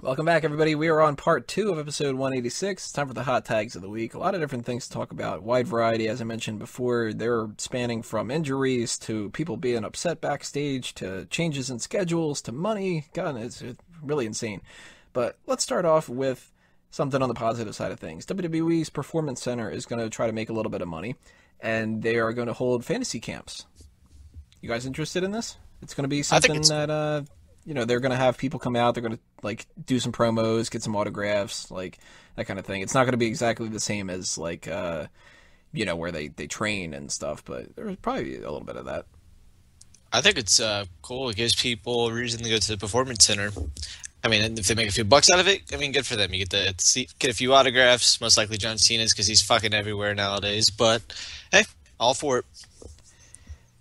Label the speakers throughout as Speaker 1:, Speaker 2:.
Speaker 1: Welcome back, everybody. We are on part 2 of episode 186. It's time for the hot tags of the week. A lot of different things to talk about. Wide variety, as I mentioned before. They're spanning from injuries to people being upset backstage to changes in schedules to money. God, it's really insane. But let's start off with something on the positive side of things. WWE's Performance Center is going to try to make a little bit of money, and they are going to hold fantasy camps. You guys interested in this? It's going to be something that... they're going to have people come out, they're going to, do some promos, get some autographs, that kind of thing. It's not going to be exactly the same as, where they train and stuff, but there's probably a little bit of that.
Speaker 2: I think it's cool. It gives people a reason to go to the Performance Center. I mean, if they make a few bucks out of it, good for them. You get a few autographs, most likely John Cena's because he's fucking everywhere nowadays, but, hey, all for it.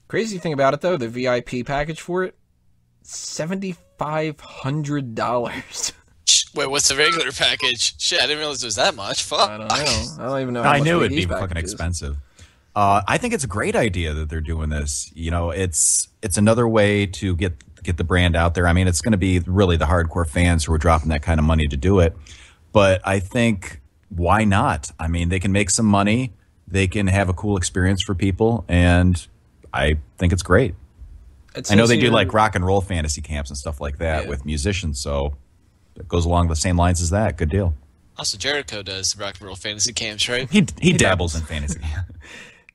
Speaker 1: Crazy thing about it, though, the VIP package for it, $7,500.
Speaker 2: Wait, what's the regular package? Shit, I didn't realize it was that much. Fuck.
Speaker 1: I don't know. I don't even know. How
Speaker 3: I
Speaker 1: much
Speaker 3: knew it'd be
Speaker 1: these
Speaker 3: fucking
Speaker 1: packages.
Speaker 3: expensive. I think it's a great idea that they're doing this. It's another way to get the brand out there. I mean, it's going to be really the hardcore fans who are dropping that kind of money to do it. But I think, why not? I mean, they can make some money. They can have a cool experience for people. And I think it's great. I know they do rock and roll fantasy camps and stuff like that with musicians, so it goes along the same lines as that. Good deal.
Speaker 2: Also, Jericho does rock and roll fantasy camps, right?
Speaker 3: He dabbles in fantasy.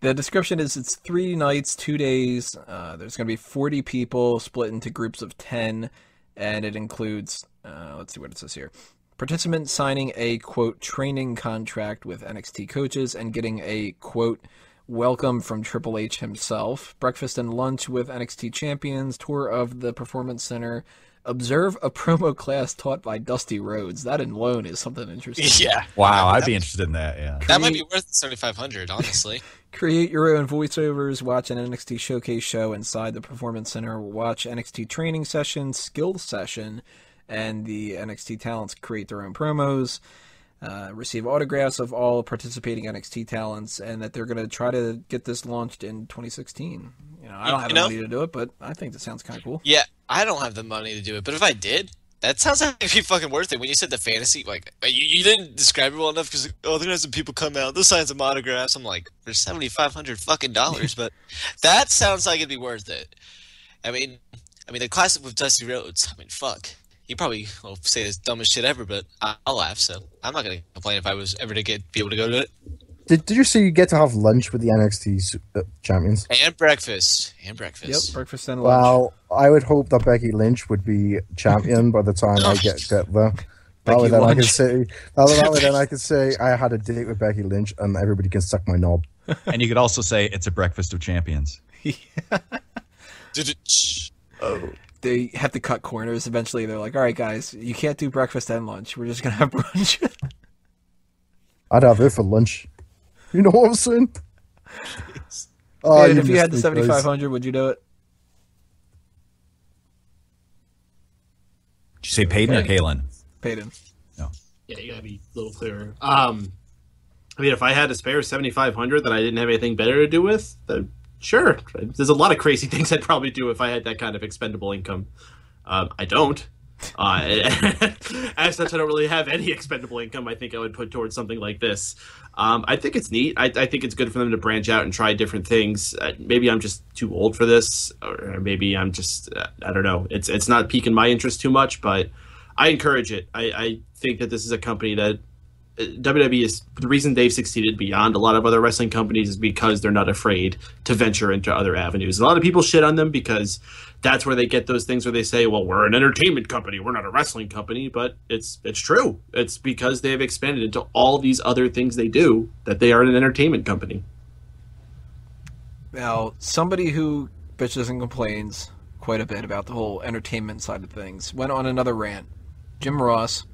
Speaker 1: The description is it's 3 nights, 2 days. There's going to be 40 people split into groups of 10, and it includes, let's see what it says here. Participants signing a, quote, training contract with NXT coaches and getting a, quote, welcome from Triple H himself, breakfast and lunch with NXT champions, tour of the Performance Center, observe a promo class taught by Dusty Rhodes. That alone is something interesting.
Speaker 2: Yeah.
Speaker 3: Wow, I'd be interested in that, yeah.
Speaker 2: That might be worth $7,500, honestly.
Speaker 1: Create your own voiceovers, watch an NXT showcase show inside the Performance Center, watch NXT training session, skill session, and the NXT talents create their own promos. Receive autographs of all participating NXT talents, and that they're going to try to get this launched in 2016. I don't have the money to do it, but I think that sounds kind of cool.
Speaker 2: Yeah, I don't have the money to do it, but if I did, that sounds like it'd be fucking worth it. When you said the fantasy, you didn't describe it well enough because, they're going to have some people come out, they'll sign some autographs. I'm like, for $7,500 fucking dollars, but that sounds like it'd be worth it. I mean, the classic with Dusty Rhodes, fuck. You probably will say the dumbest shit ever, but I'll laugh, so I'm not going to complain if I was ever to be able to go to it.
Speaker 4: Did you say you get to have lunch with the NXT champions?
Speaker 2: And breakfast.
Speaker 1: Yep, breakfast and lunch.
Speaker 4: Well, I would hope that Becky Lynch would be champion by the time I get there. That way then I can say I had a date with Becky Lynch and everybody can suck my knob.
Speaker 3: And you could also say it's a breakfast of champions.
Speaker 1: Oh. They have to cut corners. Eventually, they're like, all right, guys, you can't do breakfast and lunch. We're just going to have brunch.
Speaker 4: I'd have it for lunch. You know what I'm saying?
Speaker 1: Oh, and if you had the $7,500, would you do it?
Speaker 3: Did you say Peyton or Kalen?
Speaker 1: Peyton.
Speaker 3: No.
Speaker 5: Yeah, you got to be a little clearer. If I had to spare $7,500 that I didn't have anything better to do with, then sure. There's a lot of crazy things I'd probably do if I had that kind of expendable income. I don't. As such, I don't really have any expendable income I think I would put towards something like this. I think it's neat. I think it's good for them to branch out and try different things. Maybe I'm just too old for this, or maybe I'm just, I don't know. It's not piquing my interest too much, but I encourage it. I think that this is a company that WWE is, the reason they've succeeded beyond a lot of other wrestling companies is because they're not afraid to venture into other avenues. A lot of people shit on them because that's where they get those things where they say, well, we're an entertainment company, we're not a wrestling company, but it's true. It's because they've expanded into all these other things they do that they are an entertainment company.
Speaker 1: Now, somebody who bitches and complains quite a bit about the whole entertainment side of things went on another rant. Jim Ross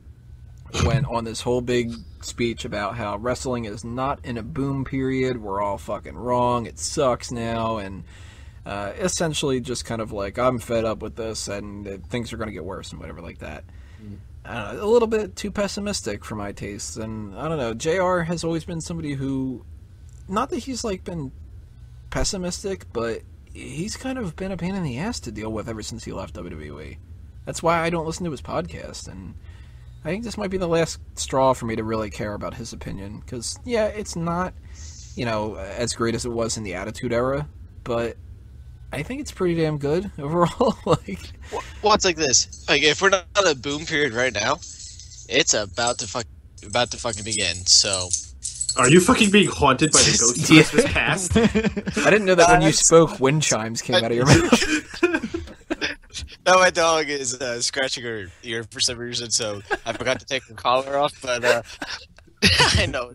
Speaker 1: went on this whole big speech about how wrestling is not in a boom period. We're all fucking wrong. It sucks now. And essentially just kind of like, I'm fed up with this and things are going to get worse and whatever like that. A little bit too pessimistic for my tastes. And I don't know, JR has always been somebody who, not that he's like been pessimistic, but he's kind of been a pain in the ass to deal with ever since he left WWE. That's why I don't listen to his podcast. And I think this might be the last straw for me to really care about his opinion. Because, yeah, it's not, as great as it was in the Attitude Era, but I think it's pretty damn good overall.
Speaker 2: Well, it's like this. Like, if we're not in a boom period right now, it's about to fucking begin. So,
Speaker 5: are you fucking being haunted by the ghost of Christmas past?
Speaker 1: I didn't know that when you spoke, wind chimes came out of your mouth.
Speaker 2: No, my dog is scratching her ear for some reason, so I forgot to take the collar off. But I know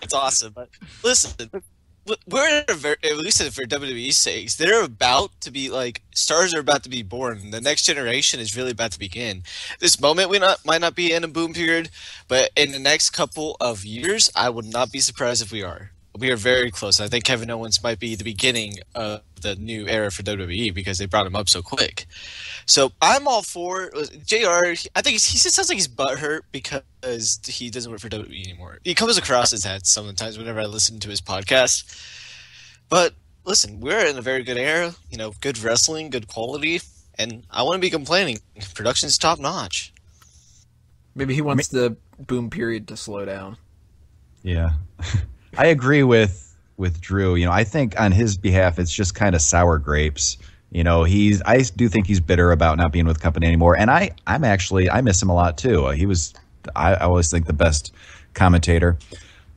Speaker 2: it's awesome. But listen, we're in at least for WWE's sakes, they're about to be stars are about to be born. The next generation is really about to begin. This moment might not be in a boom period, but in the next couple of years, I would not be surprised if we are. We are very close. I think Kevin Owens might be the beginning of the new era for WWE because they brought him up so quick. So I'm all for JR. I think he just sounds like he's butthurt because he doesn't work for WWE anymore. He comes across as that sometimes whenever I listen to his podcast. But listen, we're in a very good era. Good wrestling, good quality, and I want to be complaining. Production's top notch.
Speaker 1: Maybe he wants the boom period to slow down.
Speaker 3: Yeah. I agree with Drew. I think on his behalf, it's just kind of sour grapes. I do think he's bitter about not being with the company anymore. And I miss him a lot too. He was, I always think, the best commentator.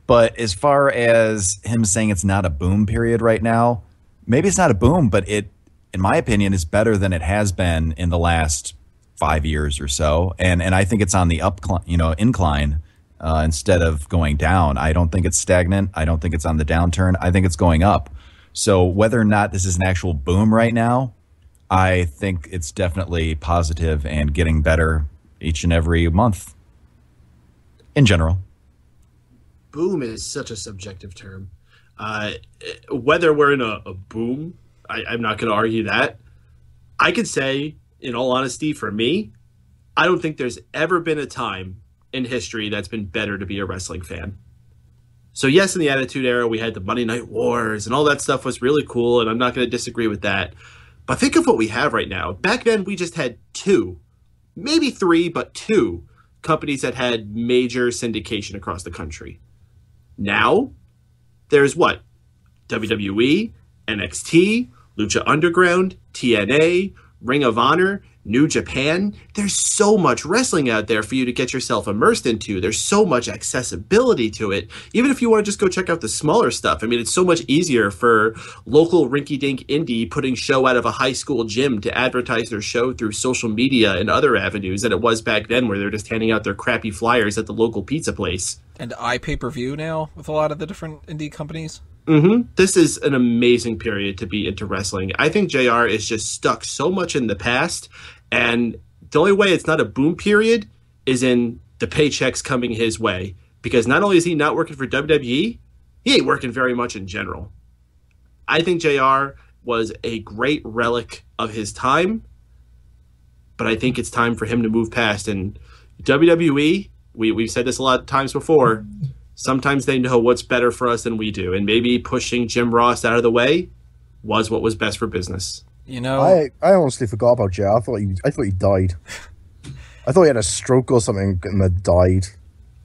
Speaker 3: But as far as him saying it's not a boom period right now, maybe it's not a boom, but it, in my opinion, is better than it has been in the last 5 years or so. And I think it's on the incline. Instead of going down. I don't think it's stagnant. I don't think it's on the downturn. I think it's going up. So whether or not this is an actual boom right now, I think it's definitely positive and getting better each and every month in general.
Speaker 5: Boom is such a subjective term. Whether we're in a boom, I'm not going to argue that. I could say, in all honesty, for me, I don't think there's ever been a time in history that's been better to be a wrestling fan. So yes, in the Attitude Era, we had the Monday Night Wars and all that stuff was really cool, and I'm not going to disagree with that. But think of what we have right now. Back then, we just had 2, maybe 3, but 2 companies that had major syndication across the country. Now, there's what? WWE, NXT, Lucha Underground, TNA, Ring of Honor, New Japan. There's so much wrestling out there for you to get yourself immersed into. There's so much accessibility to it. Even if you want to just go check out the smaller stuff. I mean, it's so much easier for local rinky-dink indie putting show out of a high school gym to advertise their show through social media and other avenues than it was back then where they're just handing out their crappy flyers at the local pizza place.
Speaker 1: And iPay-per-view now with a lot of the different indie companies.
Speaker 5: Mm-hmm. This is an amazing period to be into wrestling. I think JR is just stuck so much in the past, and the only way it's not a boom period is in the paychecks coming his way. Because not only is he not working for WWE, he ain't working very much in general. I think JR was a great relic of his time, but I think it's time for him to move past. And WWE, we've said this a lot of times before, sometimes they know what's better for us than we do, and maybe pushing Jim Ross out of the way was what was best for business.
Speaker 4: I honestly forgot about Jay. I thought he died. I thought he had a stroke or something and then died.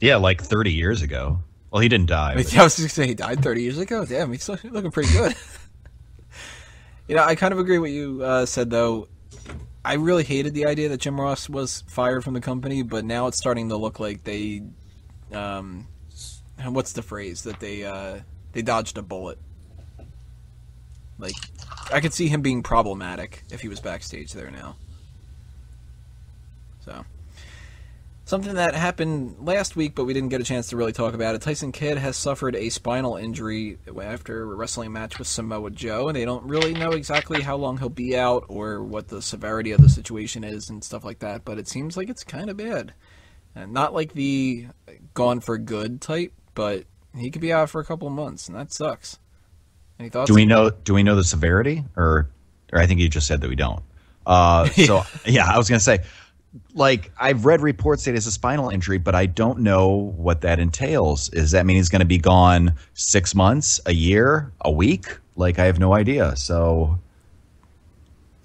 Speaker 3: Yeah, like 30 years ago. Well, he didn't die.
Speaker 1: I was just going to say he died 30 years ago. Damn, he's looking pretty good. I kind of agree with what you said, though. I really hated the idea that Jim Ross was fired from the company, but now it's starting to look like they... what's the phrase? That they dodged a bullet. Like, I could see him being problematic if he was backstage there now. So, something that happened last week, but we didn't get a chance to really talk about it. Tyson Kidd has suffered a spinal injury after a wrestling match with Samoa Joe, and they don't really know exactly how long he'll be out or what the severity of the situation is and stuff like that, but it seems like it's kind of bad. And not like the gone for good type, but he could be out for a couple of months, and that sucks. Any thoughts?
Speaker 3: Do we know the severity, or I think you just said that we don't. So yeah, I was gonna say, like, I've read reports that it's a spinal injury, but I don't know what that entails. Does that mean he's going to be gone 6 months, a year, a week? Like, I have no idea. So,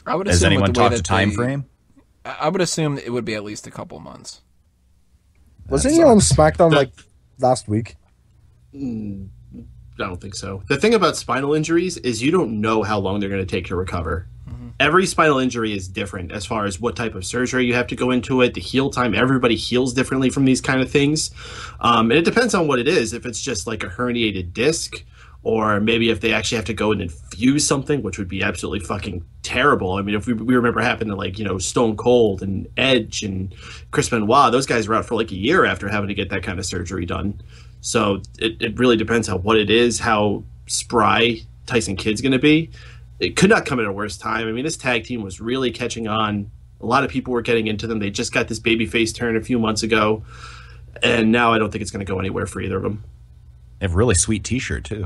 Speaker 1: I would
Speaker 3: has
Speaker 1: assume
Speaker 3: anyone talked a time frame?
Speaker 1: I would assume it would be at least a couple months.
Speaker 4: Wasn't he on SmackDown like last week?
Speaker 5: I don't think so. The thing about spinal injuries is you don't know how long they're going to take to recover. Every spinal injury is different as far as what type of surgery you have to go into it, the heal time. Everybody heals differently from these kind of things. And it depends on what it is. If it's just like a herniated disc, or maybe if they actually have to go and infuse something, which would be absolutely fucking terrible. I mean, if we remember happened to like, Stone Cold and Edge and Chris Benoit, those guys were out for like a year after having to get that kind of surgery done. So it really depends on what it is, how spry Tyson Kidd's going to be. It could not come at a worse time. I mean, this tag team was really catching on. A lot of people were getting into them. They just got this babyface turn a few months ago, and now I don't think it's going to go anywhere for either of them.
Speaker 3: They have a really sweet T-shirt too.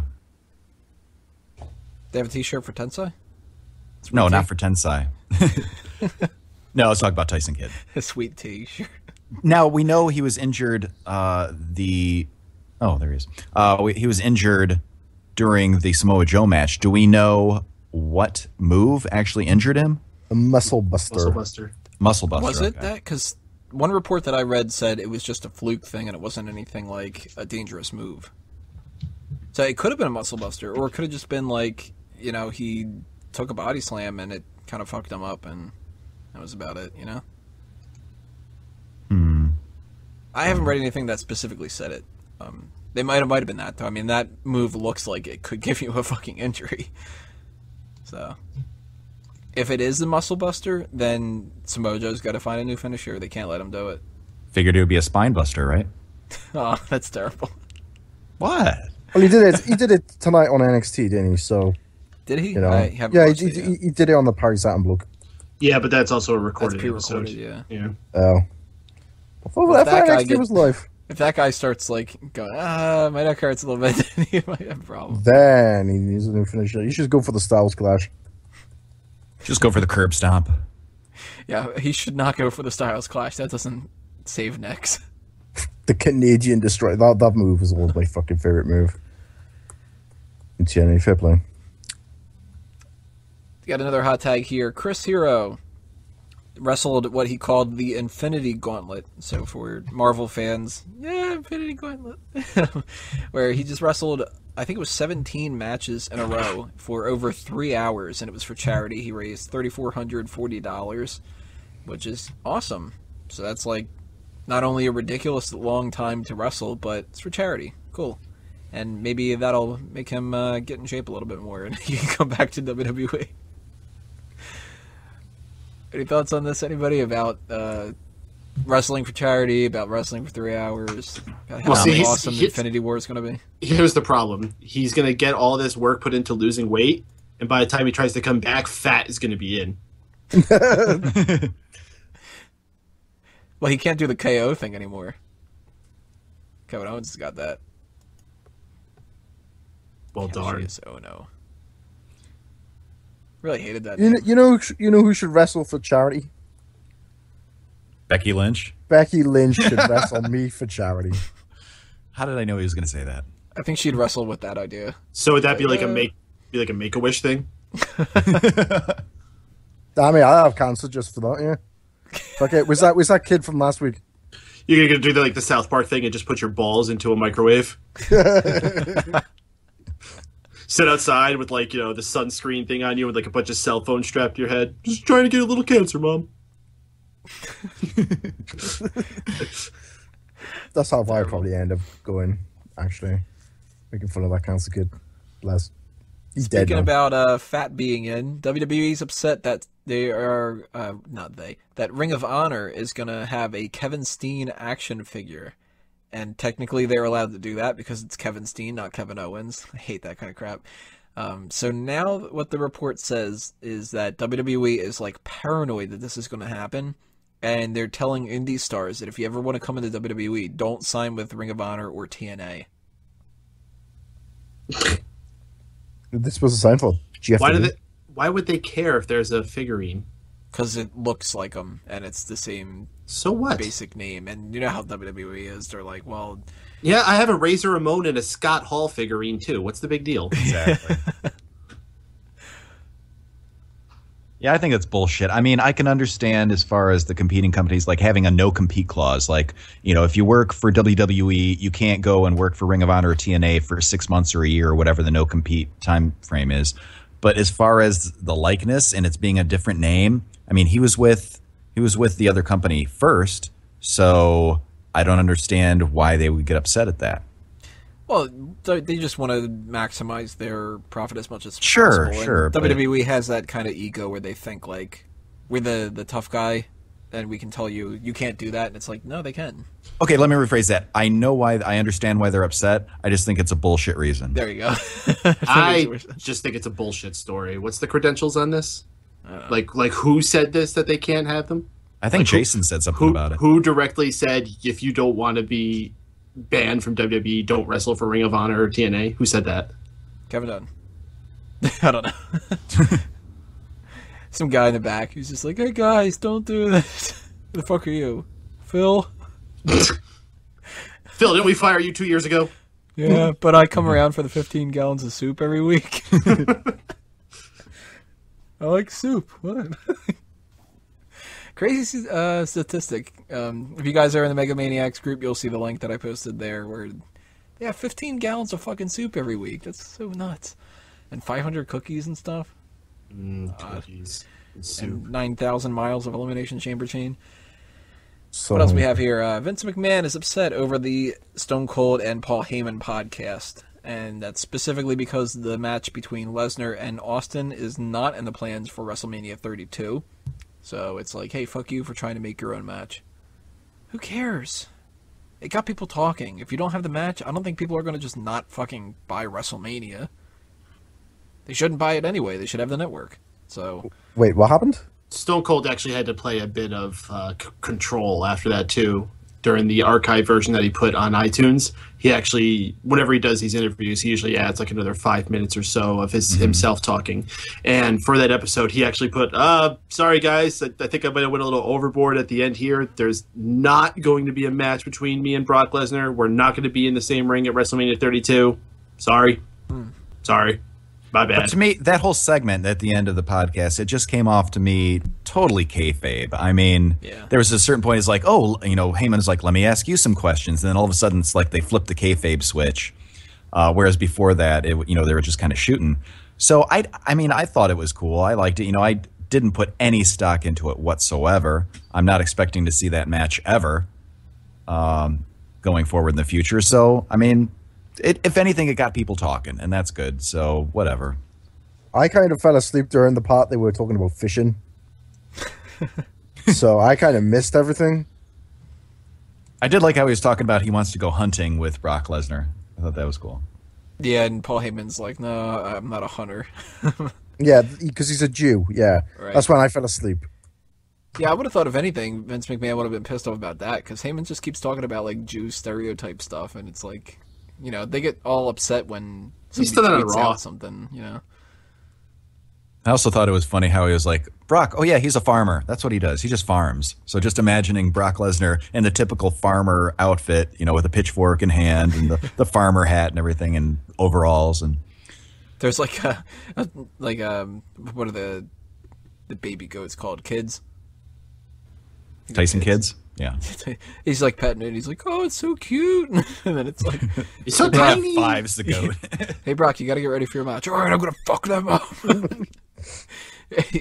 Speaker 1: They have a T-shirt for Tensai?
Speaker 3: No, not for Tensai. No, let's talk about Tyson Kidd.
Speaker 1: A sweet T-shirt.
Speaker 3: Now, we know he was injured. Oh, there he is. He was injured during the Samoa Joe match. Do we know what move actually injured him?
Speaker 4: A muscle buster.
Speaker 3: Muscle buster.
Speaker 1: Was it that? Because one report that I read said it was just a fluke thing and it wasn't anything like a dangerous move. So it could have been a muscle buster, or it could have just been like, he took a body slam and it kind of fucked him up, and that was about it, I haven't read anything that specifically said it. They might have been that, though. I mean, that move looks like it could give you a fucking injury. So, if it is the muscle buster, then Samoa Joe's got to find a new finisher. They can't let him do it.
Speaker 3: Figured it would be a spine buster, right?
Speaker 1: Oh, that's terrible.
Speaker 3: What?
Speaker 4: Well, he did it tonight on NXT, didn't he? So
Speaker 1: did he?
Speaker 4: He did it on the Paris Satin bloke.
Speaker 5: Yeah, but that's also a recorded
Speaker 1: That's pre-recorded,
Speaker 5: episode.
Speaker 1: yeah.
Speaker 4: Oh. I thought NXT was live.
Speaker 1: If that guy starts like going, my neck hurts a little bit, then he might have a problem.
Speaker 4: Then he needs a new finisher. You should go for the Styles Clash.
Speaker 3: Just go for the curb stomp.
Speaker 1: Yeah, he should not go for the Styles Clash. That doesn't save necks.
Speaker 4: The Canadian Destroyer. That move is always my fucking favorite move in TNA. Fair play.
Speaker 1: Got another hot tag here. Chris Hero wrestled what he called the Infinity Gauntlet. So for Marvel fans, yeah, Infinity Gauntlet. Where he just wrestled, I think it was 17 matches in a row for over 3 hours, and it was for charity. He raised $3,440, which is awesome. So that's like not only a ridiculous long time to wrestle, but it's for charity. Cool. And maybe that'll make him get in shape a little bit more, and he can come back to WWE. Any thoughts on this? Anybody about wrestling for charity, about wrestling for 3 hours, about how awesome Infinity War is going to be?
Speaker 5: Here's the problem. He's going to get all this work put into losing weight, and by the time he tries to come back, fat is going to be in.
Speaker 1: Well, he can't do the KO thing anymore. Kevin Owens has got that.
Speaker 5: Well, darn.
Speaker 1: Oh, no. Really hated that.
Speaker 4: You know who should wrestle for charity?
Speaker 3: Becky Lynch.
Speaker 4: Becky Lynch should wrestle me for charity.
Speaker 3: How did I know he was going to say that?
Speaker 1: I think she'd wrestle with that idea.
Speaker 5: So would that be like a Make-A-Wish thing?
Speaker 4: I mean, I have cancer just for that. Yeah. Okay, was that kid from last week?
Speaker 5: You're gonna do the South Park thing and just put your balls into a microwave. Sit outside with the sunscreen thing on you with a bunch of cell phones strapped to your head. Just trying to get a little cancer, Mom.
Speaker 4: That's how I probably end up going. Actually, making fun of that cancer kid. Bless. He's dead.
Speaker 1: Speaking about fat being in, WWE's upset that that Ring of Honor is going to have a Kevin Steen action figure. And technically they're allowed to do that because it's Kevin Steen, not Kevin Owens. I hate that kind of crap. So now what the report says is that WWE is paranoid that this is going to happen. And they're telling indie stars that if you ever want to come into WWE, don't sign with Ring of Honor or TNA.
Speaker 4: They're supposed to sign for
Speaker 5: Why would they care if there's a figurine?
Speaker 1: Because it looks like them, and it's the same
Speaker 5: so what?
Speaker 1: Basic name. And you know how WWE is. They're like, well...
Speaker 5: Yeah, I have a Razor Ramon and a Scott Hall figurine, too. What's the big deal?
Speaker 3: Exactly. Yeah, I think it's bullshit. I mean, I can understand as far as the competing companies like having a no-compete clause. Like, you know, if you work for WWE, you can't go and work for Ring of Honor or TNA for 6 months or a year or whatever the no-compete time frame is. But as far as the likeness and it's being a different name, I mean, he was with the other company first, so I don't understand why they would get upset at that.
Speaker 1: Well, they just want to maximize their profit as much as
Speaker 3: Sure,
Speaker 1: possible.
Speaker 3: sure.
Speaker 1: And WWE has that kind of ego where they think, like, we're the tough guy, and we can tell you, you can't do that. And it's like, no, they can.
Speaker 3: Okay, let me rephrase that. I understand why they're upset. I just think it's a bullshit reason.
Speaker 1: There you go.
Speaker 5: I just think it's a bullshit story. What's the credentials on this? Like who said this, that they can't have them?
Speaker 3: I think
Speaker 5: Like,
Speaker 3: Jason said something about it.
Speaker 5: Who directly said, if you don't want to be banned from WWE, don't wrestle for Ring of Honor or TNA? Who said that?
Speaker 1: Kevin Dunn. I don't know. Some guy in the back who's just like, hey guys, don't do this. Who the fuck are you? Phil?
Speaker 5: Phil, didn't we fire you 2 years ago?
Speaker 1: Yeah, but I come around for the 15 gallons of soup every week. I like soup. What? Crazy statistic. If you guys are in the Mega Maniacs group, you'll see the link that I posted there where they have 15 gallons of fucking soup every week. That's so nuts. And 500 cookies and stuff.
Speaker 5: Cookies.
Speaker 1: And 9,000 miles of Elimination Chamber chain.
Speaker 4: So
Speaker 1: What else we have here? Vince McMahon is upset over the Stone Cold and Paul Heyman podcast. And that's specifically because the match between Lesnar and Austin is not in the plans for WrestleMania 32. So it's like, hey, fuck you for trying to make your own match. Who cares? It got people talking. If you don't have the match, I don't think people are going to just not fucking buy WrestleMania. They shouldn't buy it anyway. They should have the network. So
Speaker 4: wait, what happened?
Speaker 5: Stone Cold actually had to play a bit of control after that, too. During the archive version that he put on iTunes, he actually, whenever he does these interviews, he usually adds like another 5 minutes or so of himself talking. And for that episode, he actually put, sorry guys, I think I might have went a little overboard at the end here. There's not going to be a match between me and Brock Lesnar. We're not going to be in the same ring at WrestleMania 32. Sorry. Sorry. My bad.
Speaker 3: But to me, that whole segment at the end of the podcast, it just came off to me totally kayfabe. I mean, there was a certain point, it's like, oh, you know, Heyman's like, let me ask you some questions. And then all of a sudden, it's like they flipped the kayfabe switch. Whereas before that, they were just kind of shooting. So, I mean, I thought it was cool. I liked it. You know, I didn't put any stock into it whatsoever. I'm not expecting to see that match ever going forward in the future. So, I mean, if anything, it got people talking, and that's good. So, whatever.
Speaker 4: I kind of fell asleep during the part they were talking about fishing. So I kind of missed everything.
Speaker 3: I did like how he was talking about he wants to go hunting with Brock Lesnar. I thought that was cool.
Speaker 1: yeah, and Paul Heyman's like, no, I'm not a hunter.
Speaker 4: Yeah, because he's a Jew. Yeah,
Speaker 1: Right.
Speaker 4: that's when I fell asleep.
Speaker 1: Yeah, I would have thought, if anything, Vince McMahon would have been pissed off about that, because Heyman just keeps talking about, like, Jew stereotype stuff, and it's like, you know, they get all upset when
Speaker 5: He's
Speaker 1: somebody
Speaker 5: still on
Speaker 1: tweets
Speaker 5: Raw.
Speaker 1: out something, you know.
Speaker 3: I also thought it was funny how he was like, Brock, oh yeah, he's a farmer. That's what he does. He just farms. So just imagining Brock Lesnar in the typical farmer outfit, you know, with a pitchfork in hand and the farmer hat and everything and overalls. And
Speaker 1: There's like what are the baby goats called? Kids?
Speaker 3: Tyson Kids. Yeah.
Speaker 1: He's like petting it, and he's like, oh, it's so cute. And then it's like,
Speaker 5: He's so
Speaker 3: Yeah,
Speaker 5: tiny.
Speaker 3: Five's the goat.
Speaker 1: hey, Brock, you got to get ready for your match. All right, I'm going to fuck them up.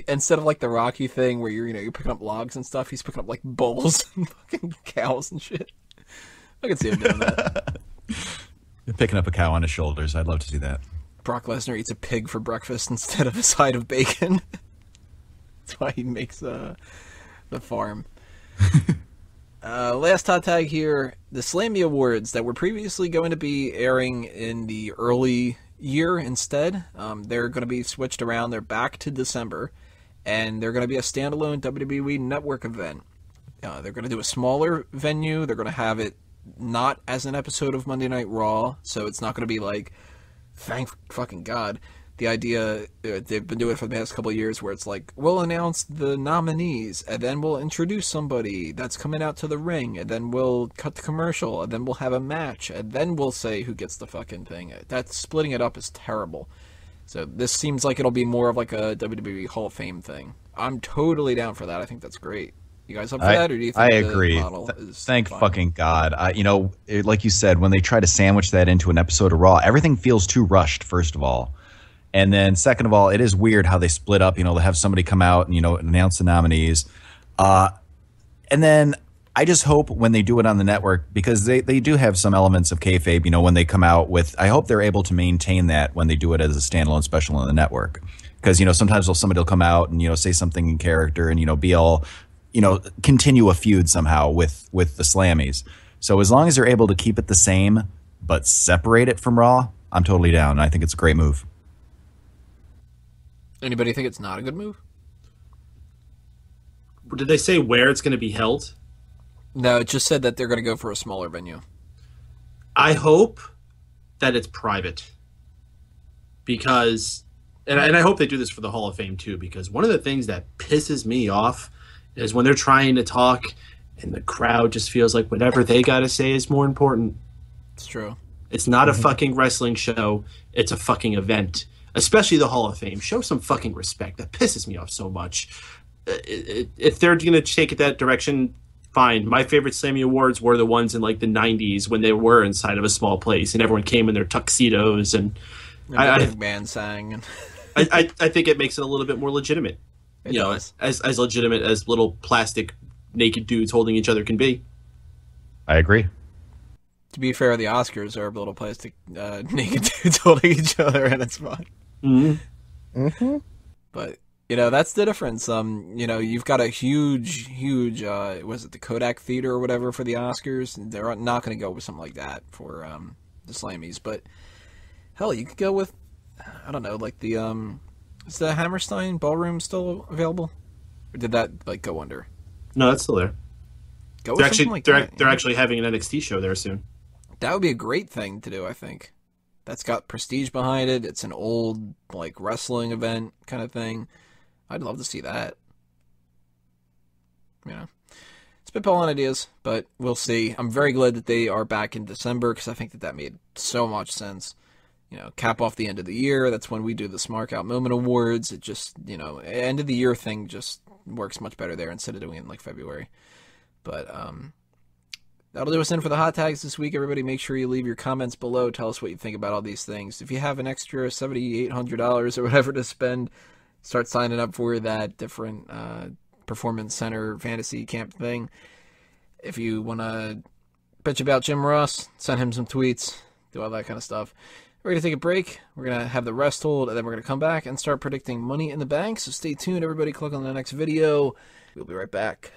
Speaker 1: Instead of like the Rocky thing where you're picking up logs and stuff, he's picking up like bulls and fucking cows and shit. I can see him doing that.
Speaker 3: Picking up a cow on his shoulders. I'd love to see that.
Speaker 1: Brock Lesnar eats a pig for breakfast instead of a side of bacon. That's why he makes the farm. Last hot tag here, the Slammy Awards that were previously going to be airing in the early year instead. They're going to be switched around. They're back to December, and they're going to be a standalone WWE Network event. They're going to do a smaller venue. They're going to have it not as an episode of Monday Night Raw, so it's not going to be like, thank fucking God. The idea, they've been doing it for the past couple of years, where it's like, we'll announce the nominees, and then we'll introduce somebody that's coming out to the ring, and then we'll cut the commercial, and then we'll have a match, and then we'll say who gets the fucking thing. That splitting it up is terrible. So this seems like it'll be more of like a WWE Hall of Fame thing. I'm totally down for that. I think that's great. You guys up for that, or do you think
Speaker 3: I
Speaker 1: the
Speaker 3: agree.
Speaker 1: model is
Speaker 3: Thank
Speaker 1: fine?
Speaker 3: fucking God. Like you said, when they try to sandwich that into an episode of Raw, everything feels too rushed, first of all. And then second of all, it is weird how they split up. They have somebody come out and, announce the nominees. And then I just hope when they do it on the network, because they do have some elements of kayfabe, when they come out with, I hope they're able to maintain that when they do it as a standalone special on the network. Because, sometimes somebody will come out and, say something in character and, be all, continue a feud somehow with the Slammies. So as long as they're able to keep it the same, but separate it from Raw, I'm totally down. And I think it's a great move.
Speaker 1: Anybody think it's not a good move?
Speaker 5: Did they say where it's going to be held?
Speaker 1: No, it just said that they're going to go for a smaller venue.
Speaker 5: I hope that it's private. Because, and I hope they do this for the Hall of Fame too, because one of the things that pisses me off is when they're trying to talk and the crowd just feels like whatever they got to say is more important.
Speaker 1: It's true.
Speaker 5: It's not a fucking wrestling show. It's a fucking event. Especially the Hall of Fame. Show some fucking respect. That pisses me off so much. If they're going to take it that direction, fine. My favorite Slammy Awards were the ones in like the 90s when they were inside of a small place and everyone came in their tuxedos and
Speaker 1: the band sang. And
Speaker 5: I think it makes it a little bit more legitimate.
Speaker 1: It does.
Speaker 5: As legitimate as little plastic naked dudes holding each other can be.
Speaker 3: I agree.
Speaker 1: To be fair, the Oscars are little plastic naked dudes holding each other, and it's fun.
Speaker 5: Mm-hmm.
Speaker 4: Mm-hmm.
Speaker 1: But that's the difference. You've got a huge, was it the Kodak Theater or whatever for the Oscars? They're not going to go with something like that for the Slammies. But hell, you could go with, I don't know, like the is the Hammerstein Ballroom still available, or did that go under?
Speaker 5: No, that's still there.
Speaker 1: Go with something like that.
Speaker 5: They're actually having an NXT show there soon.
Speaker 1: That would be a great thing to do, I think. That's got prestige behind it. It's an old, wrestling event kind of thing. I'd love to see that. Spitballing ideas, but we'll see. I'm very glad that they are back in December, because I think that made so much sense. Cap off the end of the year. That's when we do the Smark Out Moment Awards. It just, end of the year thing just works much better there instead of doing it in, February. But, that'll do us in for the hot tags this week. Everybody, make sure you leave your comments below. Tell us what you think about all these things. If you have an extra $7,800 or whatever to spend, start signing up for that different performance center fantasy camp thing. If you want to bitch about Jim Ross, send him some tweets, do all that kind of stuff. We're going to take a break. We're going to have the rest hold, and then we're going to come back and start predicting Money in the Bank. So stay tuned, everybody. Click on the next video. We'll be right back.